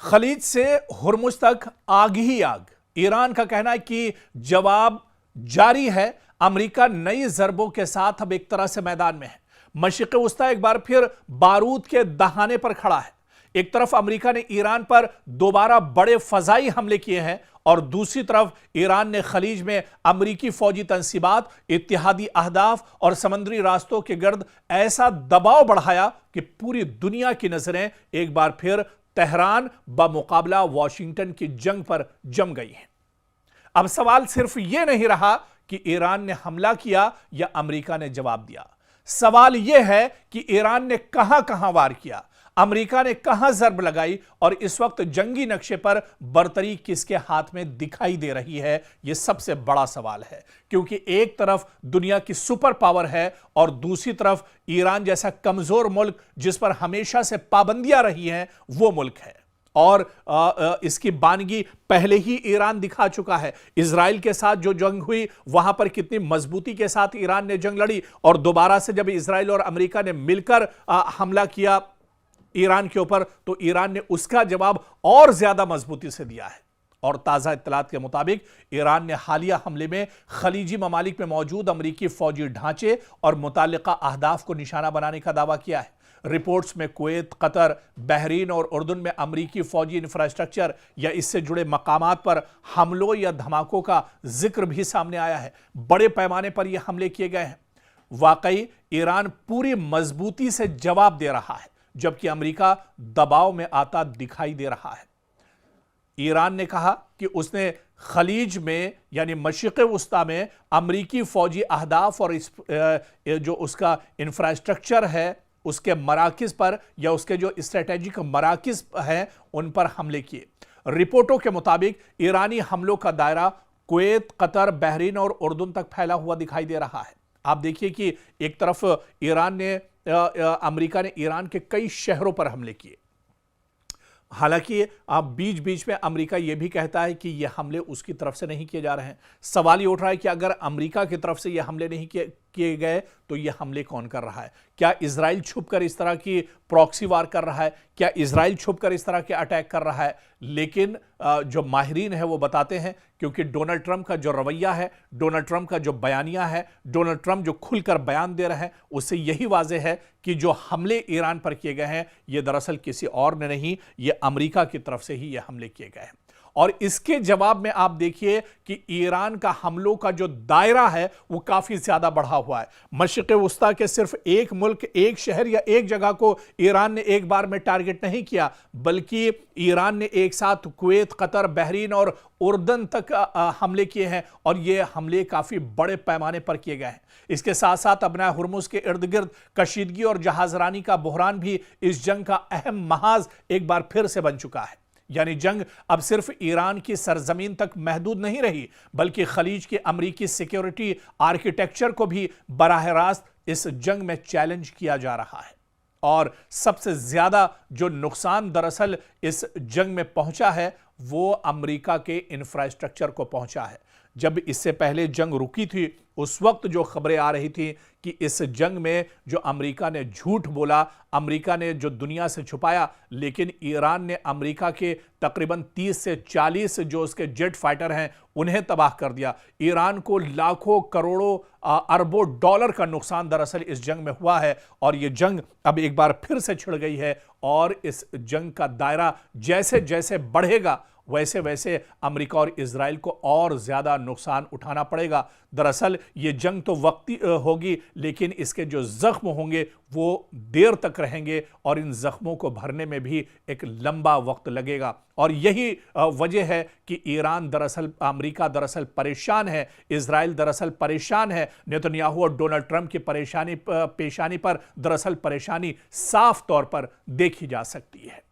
खलीज से हुर्मुज तक आग ही आग। ईरान का कहना है कि जवाब जारी है। अमेरिका नई जरबों के साथ अब एक तरह से मैदान में है। मशरिक़ वस्ता एक बार फिर बारूद के दहाने पर खड़ा है। एक तरफ अमेरिका ने ईरान पर दोबारा बड़े फजाई हमले किए हैं और दूसरी तरफ ईरान ने खलीज में अमेरिकी फौजी तंसीबात, इत्तेहादी अहदाफ और समुद्री रास्तों के गर्द ऐसा दबाव बढ़ाया कि पूरी दुनिया की नजरें एक बार फिर तेहरान बमुकाबला वॉशिंगटन की जंग पर जम गई हैं। अब सवाल सिर्फ यह नहीं रहा कि ईरान ने हमला किया या अमेरिका ने जवाब दिया। सवाल यह है कि ईरान ने कहां कहां वार किया, अमेरिका ने कहां जर्ब लगाई और इस वक्त जंगी नक्शे पर बरतरी किसके हाथ में दिखाई दे रही है। यह सबसे बड़ा सवाल है, क्योंकि एक तरफ दुनिया की सुपर पावर है और दूसरी तरफ ईरान जैसा कमजोर मुल्क जिस पर हमेशा से पाबंदियां रही हैं वो मुल्क है। और इसकी बानगी पहले ही ईरान दिखा चुका है। इजराइल के साथ जो जंग हुई वहां पर कितनी मजबूती के साथ ईरान ने जंग लड़ी और दोबारा से जब इजराइल और अमेरिका ने मिलकर हमला किया ईरान के ऊपर, तो ईरान ने उसका जवाब और ज्यादा मजबूती से दिया है। और ताजा इत्तलात के मुताबिक ईरान ने हालिया हमले में खलीजी ममालिक में मौजूद अमेरिकी फौजी ढांचे और मुताल्लिका अहदाफ को निशाना बनाने का दावा किया है। रिपोर्ट्स में कुवैत, कतर, बहरीन और उर्दन में अमेरिकी फौजी इंफ्रास्ट्रक्चर या इससे जुड़े मकामात पर हमलों या धमाकों का जिक्र भी सामने आया है। बड़े पैमाने पर यह हमले किए गए हैं। वाकई ईरान पूरी मजबूती से जवाब दे रहा है, जबकि अमेरिका दबाव में आता दिखाई दे रहा है। ईरान ने कहा कि उसने खलीज में यानी मशरिक़ वस्ता में अमेरिकी फौजी अहदाफ और जो उसका इंफ्रास्ट्रक्चर है उसके मराकिज पर या उसके जो स्ट्रेटेजिक मराकिज हैं उन पर हमले किए। रिपोर्टों के मुताबिक ईरानी हमलों का दायरा कुवैत, कतर, बहरीन और उर्दन तक फैला हुआ दिखाई दे रहा है। आप देखिए कि एक तरफ अमेरिका ने ईरान के कई शहरों पर हमले किए। हालांकि आप बीच बीच में अमेरिका यह भी कहता है कि यह हमले उसकी तरफ से नहीं किए जा रहे हैं। सवाल ये उठ रहा है कि अगर अमेरिका की तरफ से यह हमले नहीं किए गए तो यह हमले कौन कर रहा है? क्या इजराइल छुपकर इस तरह की प्रॉक्सी वार कर रहा है? क्या इजराइल छुपकर इस तरह के अटैक कर रहा है? लेकिन जो माहिरीन है वो बताते हैं, क्योंकि डोनाल्ड ट्रंप का जो रवैया है, डोनाल्ड ट्रंप का जो बयानिया है, डोनाल्ड ट्रंप जो खुलकर बयान दे रहे हैं, उससे यही वाज़ेह है कि जो हमले ईरान पर किए गए हैं ये दरअसल किसी और ने नहीं, ये अमेरिका की तरफ से ही ये हमले किए गए हैं। और इसके जवाब में आप देखिए कि ईरान का हमलों का जो दायरा है वो काफी ज्यादा बढ़ा हुआ है। मशरिक़ वस्ता के सिर्फ एक मुल्क, एक शहर या एक जगह को ईरान ने एक बार में टारगेट नहीं किया, बल्कि ईरान ने एक साथ कुवैत, कतर, बहरीन और उर्दन तक हमले किए हैं और ये हमले काफी बड़े पैमाने पर किए गए हैं। इसके साथ साथ अपना हुर्मुज के इर्द गिर्द कशीदगी और जहाजरानी का बहरान भी इस जंग का अहम महाज एक बार फिर से बन चुका है। यानी जंग अब सिर्फ ईरान की सरजमीन तक महदूद नहीं रही, बल्कि खलीज के अमेरिकी सिक्योरिटी आर्किटेक्चर को भी बराह रास्त इस जंग में चैलेंज किया जा रहा है। और सबसे ज्यादा जो नुकसान दरअसल इस जंग में पहुंचा है वो अमेरिका के इंफ्रास्ट्रक्चर को पहुंचा है। जब इससे पहले जंग रुकी थी उस वक्त जो खबरें आ रही थी कि इस जंग में जो अमेरिका ने झूठ बोला, अमेरिका ने जो दुनिया से छुपाया, लेकिन ईरान ने अमेरिका के तकरीबन 30 से 40 जो उसके जेट फाइटर हैं उन्हें तबाह कर दिया। ईरान को लाखों करोड़ों अरबों डॉलर का नुकसान दरअसल इस जंग में हुआ है और यह जंग अब एक बार फिर से छिड़ गई है। और इस जंग का दायरा जैसे जैसे बढ़ेगा वैसे वैसे अमेरिका और इजराइल को और ज्यादा नुकसान उठाना पड़ेगा। दरअसल ये जंग तो वक्ती होगी, लेकिन इसके जो जख्म होंगे वो देर तक रहेंगे और इन जख्मों को भरने में भी एक लंबा वक्त लगेगा। और यही वजह है कि अमेरिका दरअसल परेशान है, इजराइल दरअसल परेशान है। नेतन्याहू और डोनाल्ड ट्रंप की पेशानी पर दरअसल परेशानी साफ तौर पर देखी जा सकती है।